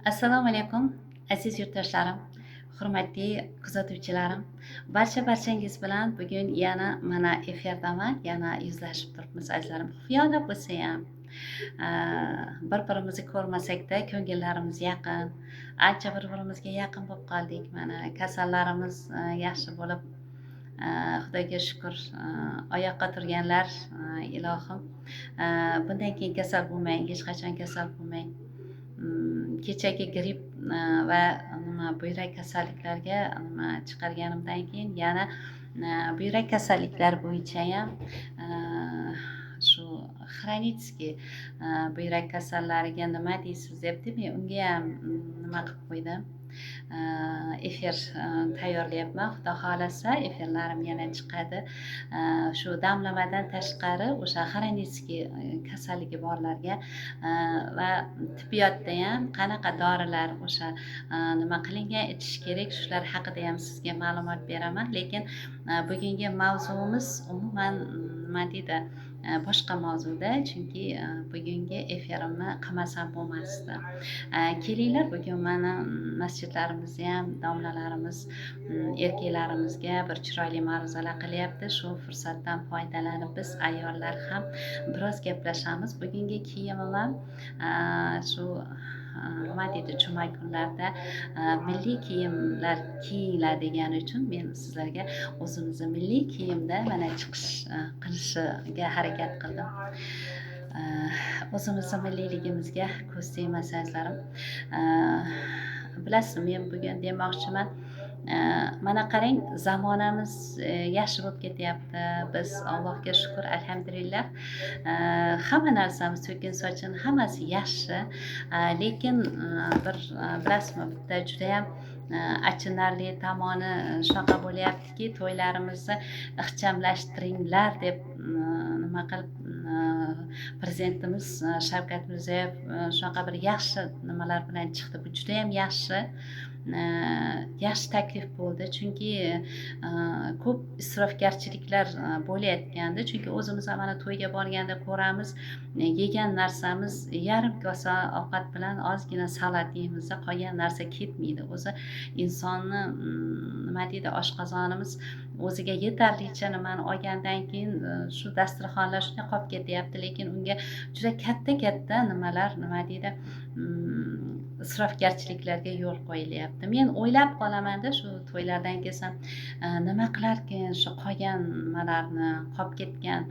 Assalomu alaykum, aziz yurtdoshlarim, hurmatli kuzatuvchilarim. Barchangiz bilan bugun yana mana efirdaman, yana yuzlashib turibmiz azizlarim. Xiyonat bo'lsa ham, bir-birimizni ko'rmasakda ko'ngillarimiz yaqin, ancha bir-birimizga yaqin bo'lib qoldik. Mana kasallarimiz yaxshi bo'lib, Xudoga shukur, oyoqqa turganlar, ilohim, bundan keyin kasal bo'lmang, hech qachon kasal bo'lmang. Kechagi gripp va buyrak kasalliklariga chiqarganimdan keyin yana buyrak kasalliklar bo'yicha ham shu xronitskiy buyrak kasallariga nima deysiz debdi, men unga ham nima qilib qo'ydim, efir tayyorlayapman. Xudo xohlasa efirlarim yana chiqadi. Shu damlamadan tashqari o'sha xronitskiy kasalligi borlarga va tibbiyotda ham qanaqa dorilar o'sha nima qilingan, ichish kerak, shular haqida ham sizga ma'lumot beraman. Lekin bugungi mavzuimiz umuman nima deydi, boshqa mavzuda, chunki bugungi efirimni qilmasam bo'lmasdi. Kelinglar, bugun mana masjidlarimizda ham domlalarimiz erkaklarimizga bir chiroyli ma'ruzalar qilyapti. Shu fursatdan foydalanib biz ayollar ham biroz gaplashamiz. Bugungi kiyimim ham shu nima deydi, juma kunlarda milliy kiyimlar kiyinglar degani uchun men sizlarga o'zimizni milliy kiyimda mana chiqish qilishiga harakat qildim. O'zimizni milliyligimizga ko'z tegmas azizlarim. Bilasiz, men bugun demoqchiman, mana qarang, zamonamiz yaxshi bo'lib ketyapti. Biz Allohga shukur, alhamdulillah, hamma narsamiz to'kin sochin, hammasi yaxshi. Lekin bir bilasizmi, bitta judayam achinarli tomoni shunaqa bo'lyaptiki, to'ylarimizni ixchamlashtiringlar deb nima qilib prezidentimiz Shavkat Mirziyoyev shunaqa bir yaxshi nimalar bilan chiqdi. Bu juda ham yaxshi taklif bo'ldi, chunki ko'p isrofgarchiliklar bo'layotgandi. Chunki o'zimiz mana to'yga borganda ko'ramiz, yegan narsamiz yarim kosa ovqat bilan ozgina salat yeymiz, qolgan narsa ketmaydi. O'zi insonni nima deydi, oshqozonimiz o'ziga yetarlicha nimani olgandan keyin shu dasturxonlar shunday qolib ketyapti. Lekin unga juda katta nimalar, nima deydi, isrofgarchiliklarga yo'l qo'yilyapti. Men o'ylab qolamanda, shu to'ylardan kelsam nima qilarkin, shu qolgan nimalarni, qolib ketgan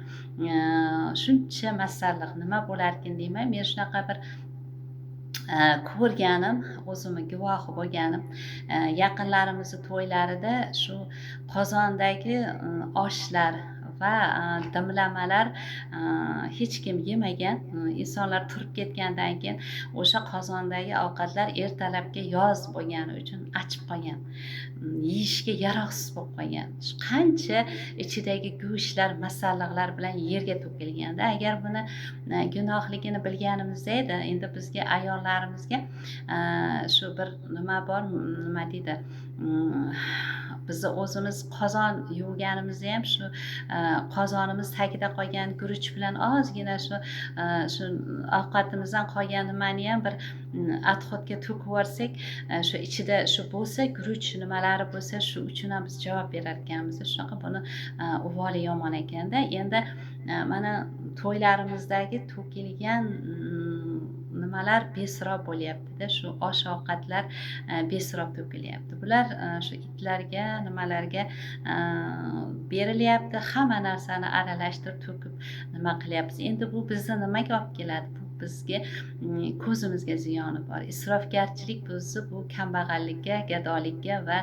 shuncha masalliq nima bo'larkin deyman. Men shunaqa bir ko'rganim, o'zimni guvohi bo'lganim, yaqinlarimizni to'ylarida shu qozondagi oshlar va dimlamalar hech kim yemagan. Insonlar turib ketgandan keyin o'sha qozondagi ovqatlar ertalabga yoz bo'lgani uchun achib qolgan, yeyishga yaroqsiz bo'lib qolgan. Qancha ichidagi go'shtlar, masalliqlar bilan yerga to'kilganda, agar buni gunohligini bilganimizda edi, endi bizga ayollarimizga shu bir nima bor, nima deydi, bizni o'zimiz qozon yuvganimizda ham shu qozonimiz tagida qolgan guruch bilan ozgina shu ovqatimizdan qolgan nimani ham bir отходga to'kib yuborsak, shu ichida shu bo'lsa, guruch nimalari bo'lsa, shu uchun ham biz javob berar ekanmiz. Shunaqa buni uvoli yomon ekanda. Endi mana to'ylarimizdagi to'kilgan nimalar besarob bo'lyapti-da, shu osh ovqatlar besarob to'kilyapti. Bular shu itlarga, nimalarga berilyapti. Hamma narsani aralashtirib to'kib nima qilyapmiz. Endi bu bizni nimaga olib keladi? Bu bizga ko'zimizga ziyoni bor. Isrofgarchilik bizni bu kambag'allikka, gadolikka va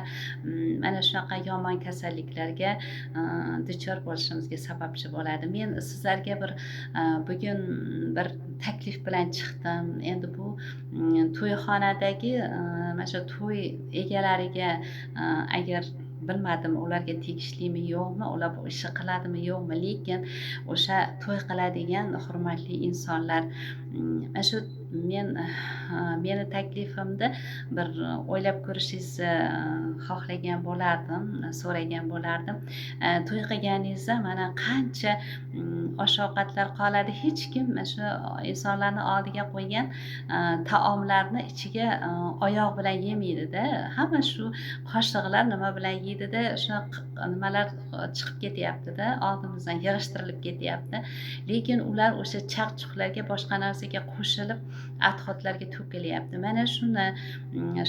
mana shunaqa yomon kasalliklarga duchor bo'lishimizga sababchi bo'ladi. Men sizlarga bugun bir taklif bilan chiqdim. Endi bu to'yxonadagi mana shu to'y egalariga agar bilmadim, ularga tegishlimi yo'qmi, ular bu ishni qiladimi yo'qmi, lekin o'sha to'y qiladigan hurmatli insonlar, mana shu men meni taklifimni bir o'ylab ko'rishingizni xohlagan bo'lardim, so'ragan bo'lardim. To'y qilganingizda mana qancha osh-ovqatlar qoladi. Hech kim shu insonlarni oldiga qo'ygan taomlarni ichiga oyoq bilan yemaydi-da. Hamma shu qoshiqlar nima bilan yeydida, o'sha nimalar chiqib ketyapti-da, oldimizdan yig'ishtirilib ketyapti. Lekin ular o'sha chaqchuqlarga, boshqa narsaga qo'shilib, adxotlarga to'kilyapti. Mana shuni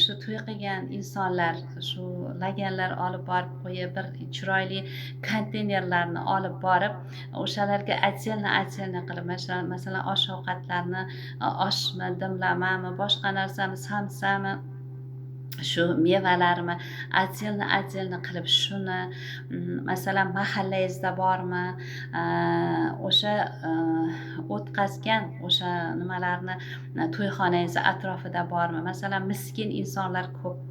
shu to'y qilgan insonlar, shu laganlar olib borib qo'yib, bir chiroyli konteynerlarni olib borib, o'shalarga отдельно qilib, masalan, osh-ovqatlarni, oshmi, dimlamami, boshqa narsami, samsami, shu mevalarmi отдельно qilib shuni, masalan, mahallangizda bormi, o'sha o'tkazgan o'sha nimalarni to'yxonangiz atrofida bormi? Masalan, miskin insonlar ko'p,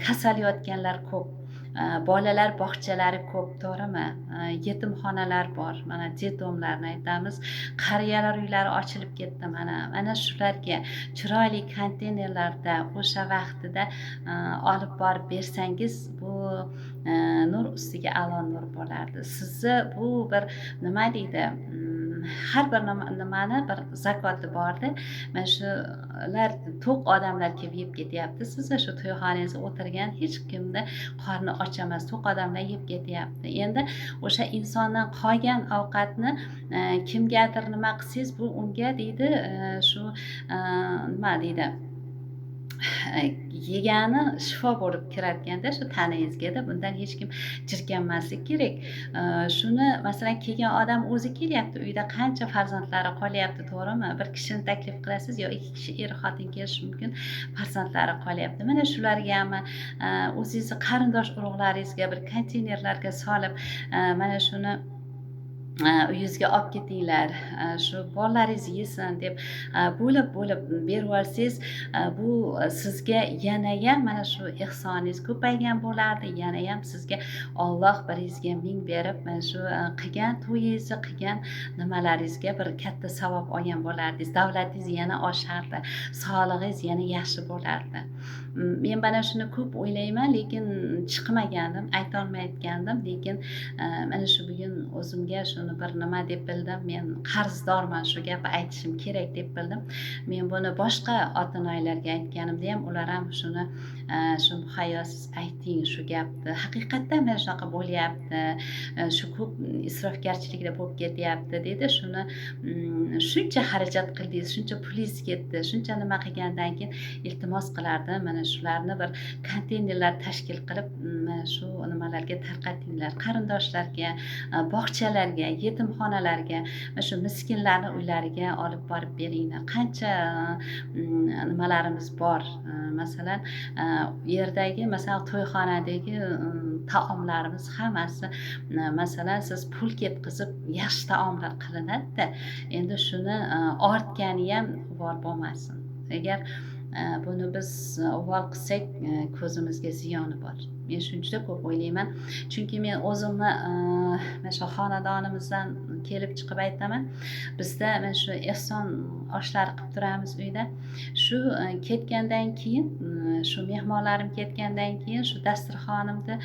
kasal yotganlar ko'p, bolalar bog'chalari ko'p, to'g'rimi? Yetimxonalar bor, mana detomlarni aytamiz, qariyalar uylari ochilib ketdi. Mana shularga chiroyli konteynerlarda o'sha vaqtida olib borib bersangiz, bu nur ustiga a'lo nur bo'lardi. Sizni bu bir nima deydi, har bir nimani bir zakoti borda. Mana shular to'q odamlar kelib yeb ketyapti. Sizni shu to'yxonangizda o'tirgan hech kimni qorni och emas, to'q odamlar yeb ketyapti. Endi o'sha insondan qolgan ovqatni kimgadir nima qilsangiz, bu unga deydi, shu nima deydi, yegani shifo bo'lib kirarkanda shu tanangizga, bundan hech kim jirkanmaslik kerak. Shuni masalan kelgan odam o'zi kelyapti, uyda qancha farzandlari qolyapti, to'g'rimi? Bir kishini taklif qilasiz yo 2 kishi er-xotin kelishi mumkin, farzandlari qolyapti. Mana shulargami o'zingizni qarindosh urug'laringizga bir konteynerlarga solib, mana shuni uyingizga olib ketinglar, shu bolalaringiz yesin deb bo'lib berib yuborsangiz, bu sizga yanayam mana shu ehsoningiz ko'paygan bo'lardi. Yanayam sizga Alloh biringizga ming berib, mana shu qilgan to'yingizni, qilgan nimalaringizga bir katta savob olgan bo'lardingiz. Davlatingiz yana oshardi, sog'lig'ingiz yana yaxshi bo'lardi. Men mana shuni ko'p o'ylayman, lekin chiqmagandim, aytolmayotgandim. Lekin mana shu bugun o'zimga shuni bir nima deb bildim. Men qarzdorman, shu gapni aytishim kerak deb bildim. Men buni boshqa ota-onalarga aytganimda ham ular ham shuni shu muhayyosiz ayting shu gapni. Haqiqatdan mana shunaqa bo'lyapti. Shu ko'p isrofgarchilikda bo'lib ketyapti dedi. Shuni shuncha xarajat qildingiz, shuncha pulingiz ketdi, shuncha nima qilgandan keyin iltimos qilardim. Mana shularni bir konteynerlar tashkil qilib, mana shu nimalarga tarqatinglar. Qarindoshlarga, bog'chalarga, yetimxonalarga, mana shu miskinlarni uylariga olib borib beringlar. Qancha nimalarimiz bor. Masalan, yerdagi, masalan, to'yxonadagi taomlarimiz hammasi, masalan, siz pul ketkizib yaxshi taomlar qilinadi-da. Endi shuni ortgani ham bor bo'lmasin. Agar buni biz uvol qilsak, ko'zimizga ziyoni bor. Men shuni juda ko'p o'ylayman. Chunki men o'zimni mana shu xonadonimizdan kelib chiqib aytaman. Bizda mana shu ehson oshlar qilib turamiz uyda. Shu ketgandan keyin, shu mehmonlarim ketgandan keyin shu dasturxonimda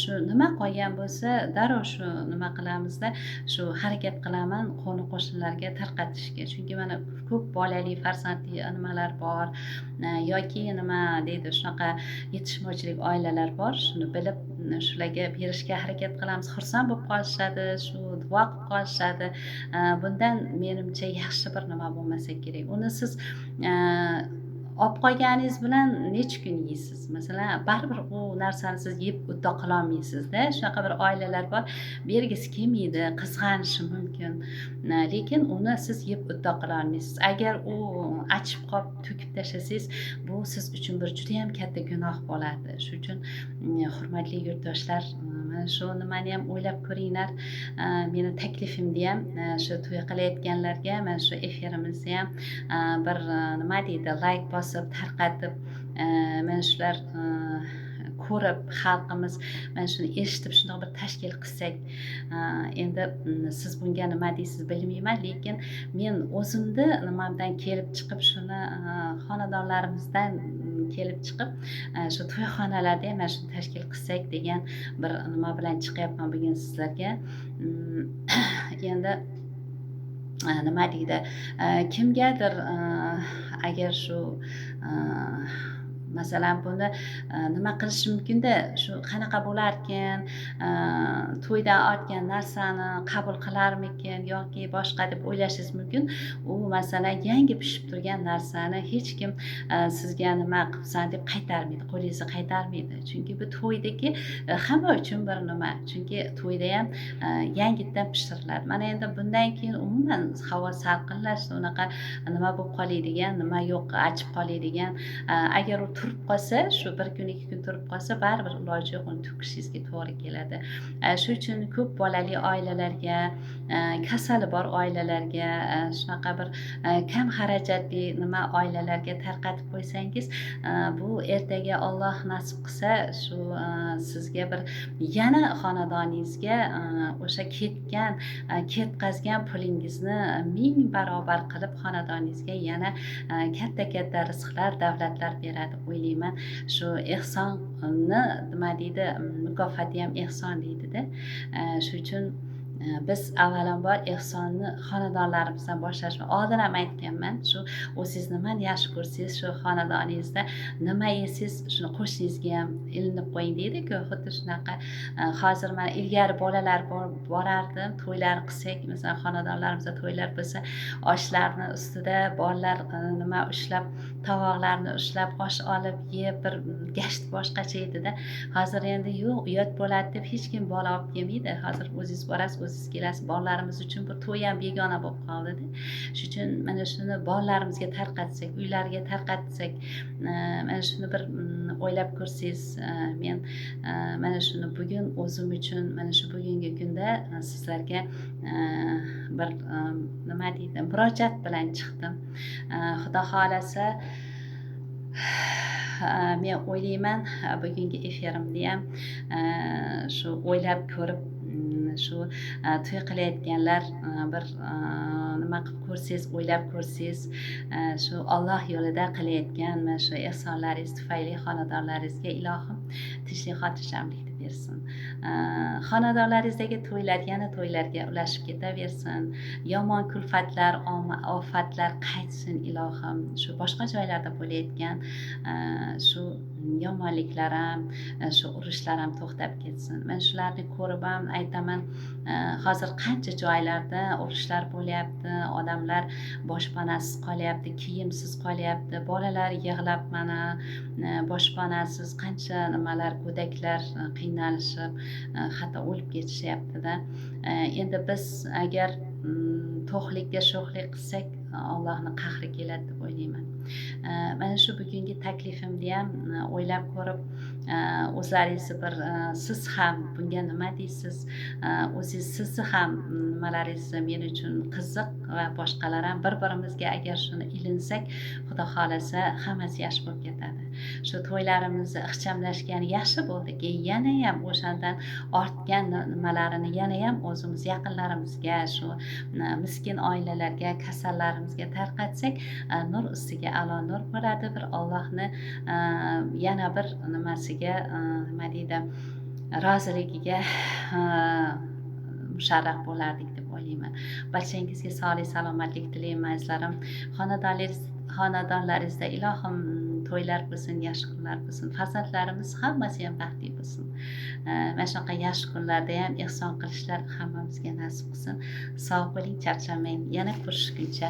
shu nima qolgan bo'lsa, darrov shu nima qilamizda, shu harakat qilaman qo'ni qo'shnilarga tarqatishga. Chunki mana ko'p bolali farzandli nimalar bor, yoki nima deydi, shunaqa yetishmovchilik oilalar bor. Shuni bilib shularga berishga harakat qilamiz. Xursand bo'lib qolishadi, shu duo qilib qolishadi. Bundan menimcha yaxshi bir nima bo'lmasa kerak. Uni siz olib qolganingiz bilan necha kun yeysiz? Masalan, baribir u narsani siz yeb udda qila olmaysiz-da. Shunaqa bir oilalar bor, bergisi kelmaydi, qizg'anishi mumkin. Lekin uni siz yeb udda qila olmaysiz. Agar u achib qolib to'kib tashlasangiz, bu siz uchun bir juda ham katta gunoh bo'ladi. Shuning uchun hurmatli yurtdoshlar, mana shu nimani ham o'ylab ko'ringlar. Meni taklifimni ham shu to'y qilayotganlarga, mana shu efirimizni ham bir nima deydi, like bosib, tarqatib, mana shular ko'rib, xalqimiz mana shuni eshitib shundoq bir tashkil qilsak, endi siz bunga nima deysiz bilmayman, lekin men o'zimni nimamdan kelib chiqib shuni xonadonlarimizdan kelib chiqib shu to'yxonalarda ham mana shuni tashkil qilsak degan bir nima bilan chiqyapman bugun sizlarga. Endi nima deydi, kimgadir agar shu masalan buni nima qilish mumkinda, shu qanaqa bo'larkin, to'ydan ortgan narsani qabul qilarmikin yoki boshqa deb o'ylashingiz mumkin. U masalan yangi pishib turgan narsani hech kim sizga nima qilibsan deb qaytarmaydi, qo'lingizni qaytarmaydi. Chunki bu to'ydagi hamma uchun bir nima. Chunki to'yda ham yangitdan pishiriladi. Mana endi bundan keyin umuman havo salqinlashdi, unaqa nima bo'lib qoladigan, nima yo'q, achib qoladigan. Agar u turib qolsa, shu bir kun, 2 kun turib qolsa, baribir iloji yo'q, uni to'kishingizga to'g'ri keladi. Shu uchun ko'p bolali oilalarga, kasali bor oilalarga, shunaqa bir kam xarajatli nima oilalarga tarqatib qo'ysangiz, bu ertaga Alloh nasib qilsa, shu sizga bir yana xonadoningizga o'sha ketkazgan pulingizni 1000 barobar qilib xonadoningizga yana katta rizqlar, davlatlar beradi o'ylayman. Shu ehsonni nima deydi, mukofoti ham ehson deydida. Shu uchun biz avvalambor ehsonni xonadonlarimizdan boshlashni oldin ham aytganman. Shu o'zingiz nimani yaxshi ko'rsangiz, shu xonadoningizda nima yesangiz, shuni qo'shningizga ham ilinib qo'ying deydi-ku. Xuddi shunaqa hozir mana ilgari bolalar borardim, to'ylar qilsak, masalan xonadonlarimizda to'ylar bo'lsa, oshlarni ustida bolalar nima ushlab, tovoqlarni ushlab, osh olib yeb, bir gasht boshqacha edi-da. Hozir endi yo'q, uyat bo'ladi deb hech kim bola olib kelmaydi. Hozir o'zingiz borasiz, o'zingiz kelasiz. Bolalarimiz uchun bu to'y ham begona bo'lib qoldi-da. Shu uchun mana shuni bolalarimizga tarqatsak, uylariga tarqatsak, mana shuni bir o'ylab ko'rsangiz, men mana shuni bugun o'zim uchun mana shu bugungi kunda sizlarga bir nima deydi, murojaat bilan chiqdim. Xudo xolasa men o'ylayman, bugungi efirimni ham shu o'ylab ko'rib, shu to'y qilayotganlar bir nima qilib ko'rsangiz, o'ylab ko'rsangiz, shu Alloh yo'lida qilayotgan mana shu ehsonlaringiz tufayli xonadonlaringizga ilohim tinchlik xotirjamlikni bersin. Xonadonlaringizdagi to'ylar yana to'ylarga ulashib ketaversin. Yomon kulfatlar, ofatlar qaytsin ilohim. Shu boshqa joylarda bo'layotgan shu yomonliklar ham, shu urushlar ham to'xtab ketsin. Men shularni ko'rib ham aytaman, hozir qancha joylarda urushlar bo'lyapti, odamlar boshpanasiz qolyapti, kiyimsiz qolyapti, bolalar yig'lab mana boshpanasiz qancha nimalar, go'daklar qiynalishib, hatto o'lib ketishyapti-da. Endi biz agar to'qlikka sho'xlik qilsak, Allohning qahri keladi deb o'ylayman. Mana shu bugungi taklifimni ham o'ylab ko'rib, o'zlaringizni bir siz ham bunga nima deysiz? Sizni ham nimalaringiz men uchun qiziq va boshqalar ham bir-birimizga agar shuni ilinsak, Xudo xolasa hammasi yaxshi bo'lib ketadi. Shu to'ylarimizni ixchamlashgani yaxshi bo'ldiki, yana ham o'shandan ortgan nimalarini yana ham o'zimiz yaqinlarimizga, shu miskin oilalarga, kasallarimizga tarqatsak, nur ustiga a'lo nur bo'ladi. Bir Allohni yana bir nimasiga, nima deydi, roziligiga musharraf bo'lardik deb o'ylayman. Barchangizga sog'lik, salomatlik tilayman azizlarim. Xonadonlaringizda ilohim to'ylar bo'lsin, yaxshi kunlar bo'lsin. Farzandlarimiz hammasi ham baxtli bo'lsin. Mana shunaqa yaxshi kunlarda ham ehson qilishlar hammamizga nasib qilsin. Sog' bo'ling, charchamang. Yana ko'rishguncha.